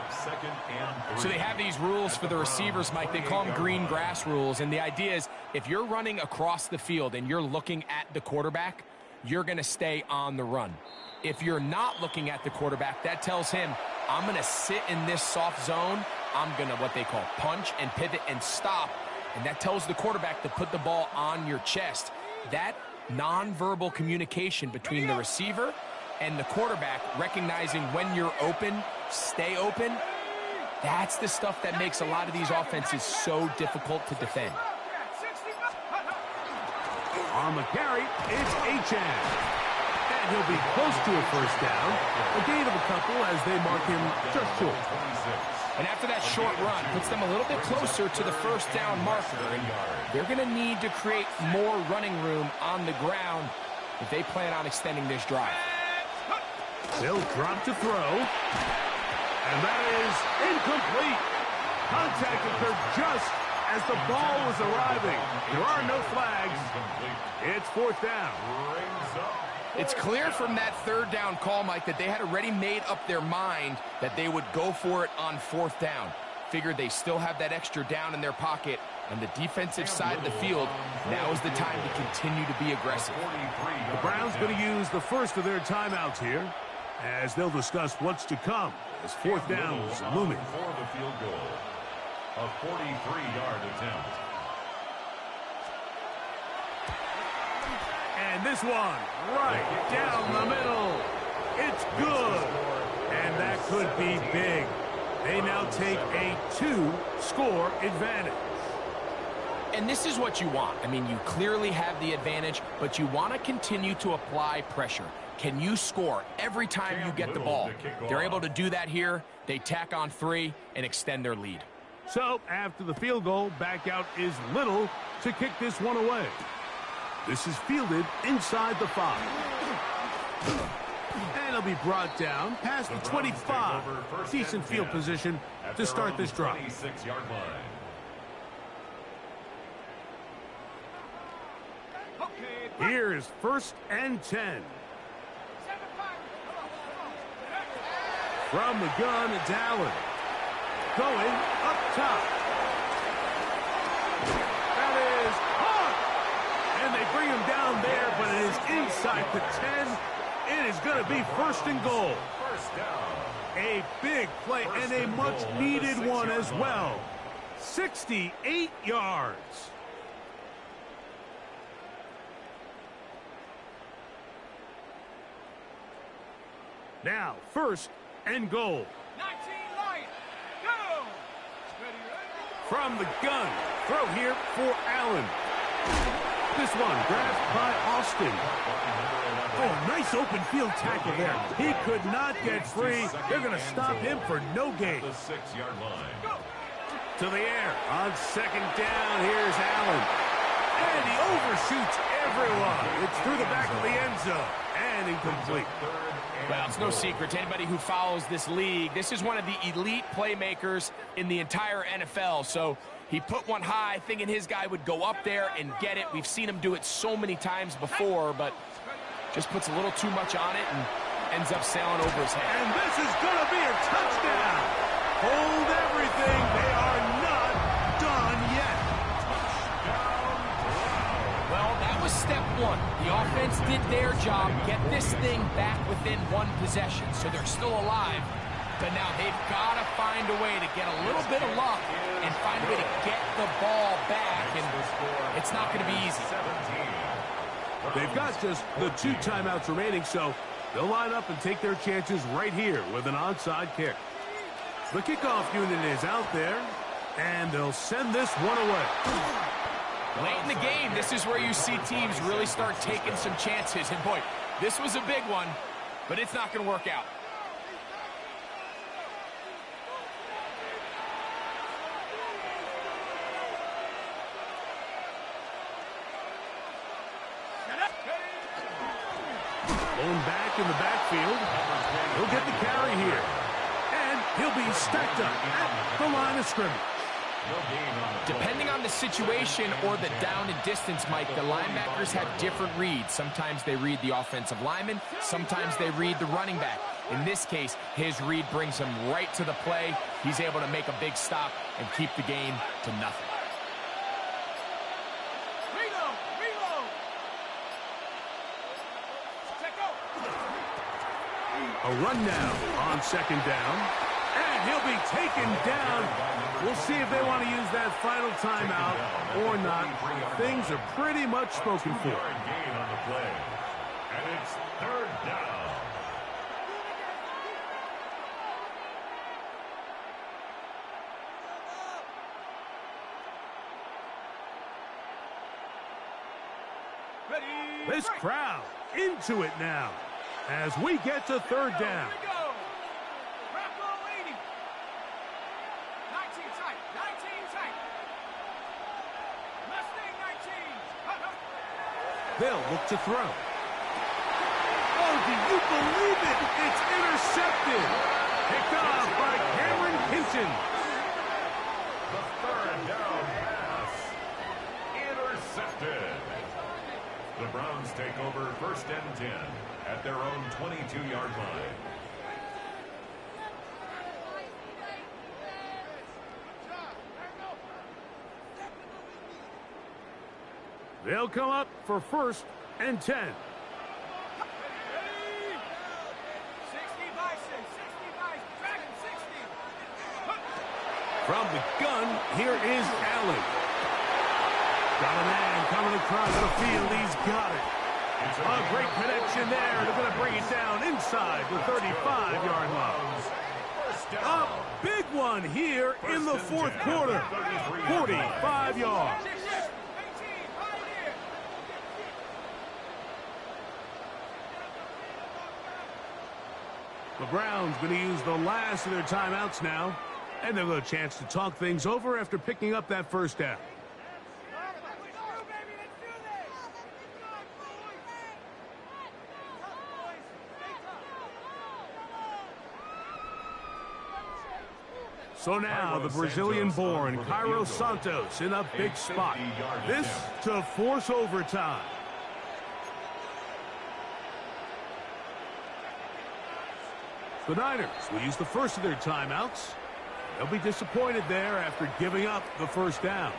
So they have these rules for the receivers, Mike. They call them green grass rules. And the idea is if you're running across the field and you're looking at the quarterback, you're going to stay on the run. If you're not looking at the quarterback, that tells him, I'm going to sit in this soft zone. I'm going to what they call punch and pivot and stop. And that tells the quarterback to put the ball on your chest. That nonverbal communication between the receiver and the quarterback, recognizing when you're open, stay open, that's the stuff that makes a lot of these offenses so difficult to defend. On the carry, it's HN. And he'll be close to a first down. A gain of a couple as they mark him just short. And after that short run, puts them a little bit closer to the first down marker. And they're going to need to create more running room on the ground if they plan on extending this drive. They'll drop to throw. And that is incomplete. Contact occurred just as the ball was arriving. There are no flags. It's fourth down. It's clear from that third down call, Mike, that they had already made up their mind that they would go for it on fourth down. Figured they still have that extra down in their pocket. On the defensive side of the field, now is the time to continue to be aggressive. The Browns going to use the first of their timeouts here as they'll discuss what's to come as fourth down is looming. For the field goal, a 43-yard attempt. And this one, right down the middle. It's good. And that could be big. They now take a 2-score advantage. And this is what you want. I mean, you clearly have the advantage, but you want to continue to apply pressure. Can you score every time you get the ball? They're able to do that here. They tack on 3 and extend their lead. So, after the field goal, back out is Little to kick this one away. This is fielded inside the 5. And it'll be brought down past the 25. Decent field position to start this drive. 26-yard line. Here's 1st and 10. From the gun, it's Allen. Going up top. That is hard. And they bring him down there, but it is inside the 10. It is going to be 1st and goal. First down. A big play and a much-needed one as well. 68 yards. Now, 1st and goal. 19 line. Go. From the gun. Throw here for Allen. This one grabbed by Austin. Oh, nice open field tackle there. He could not get free. They're going to stop him for no gain. The 6-yard line. To the air. On 2nd down, here's Allen. And he overshoots everyone. It's through the back of the end zone. And incomplete. Well, it's no secret to anybody who follows this league. This is one of the elite playmakers in the entire NFL. So he put one high, thinking his guy would go up there and get it. We've seen him do it so many times before, but just puts a little too much on it and ends up sailing over his head. And this is going to be a touchdown. Hold everything. They are not done yet. Well, that was step 1. The offense did their job, get this thing back within 1 possession, so they're still alive. But now they've got to find a way to get a little bit of luck and find a way to get the ball back, and it's not going to be easy. They've got just the 2 timeouts remaining, so they'll line up and take their chances right here with an onside kick. The kickoff unit is out there, and they'll send this one away. Late in the game, this is where you see teams really start taking some chances. And boy, this was a big one, but it's not going to work out. Going back in the backfield. He'll get the carry here. And he'll be stacked up at the line of scrimmage. Depending on the situation or the down and distance, Mike, the linebackers have different reads. Sometimes they read the offensive lineman. Sometimes they read the running back. In this case, his read brings him right to the play. He's able to make a big stop and keep the game to nothing. A run now on 2nd down. And he'll be taken down. We'll see if they want to use that final timeout or not. Things are pretty much spoken for. Gain on the play. And it's 3rd down. This crowd into it now as we get to 3rd down. They'll look to throw. Oh, do you believe it? It's intercepted. Picked off by Cameron Hinton. The 3rd down pass. Intercepted. The Browns take over 1st and 10 at their own 22-yard line. They'll come up for 1st and 10. From the gun, here is Allen. Got a man coming across the field. He's got it. A great connection there. They're going to bring it down inside the 35-yard line. A big one here in the 4th quarter. 45 yards. The Browns going to use the last of their timeouts now, and they'll get a chance to talk things over after picking up that first down. So now the Brazilian-born Cairo Santos in a big spot. This to force overtime. The Niners will use the first of their timeouts. They'll be disappointed there after giving up the first down.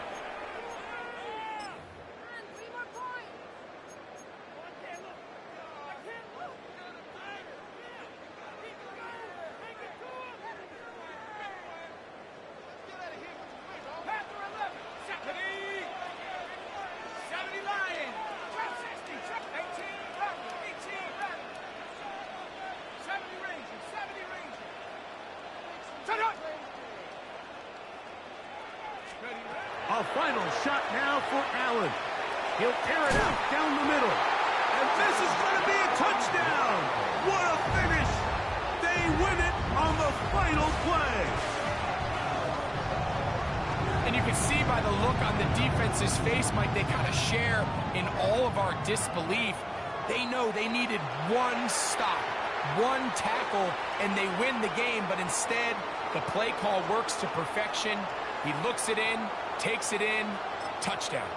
A final shot now for Allen. He'll tear it out down the middle. And this is going to be a touchdown. What a finish. They win it on the final play. And you can see by the look on the defense's face, Mike, they kind of share in all of our disbelief. They know they needed one stop, one tackle, and they win the game. But instead, the play call works to perfection. He looks it in, takes it in, touchdown.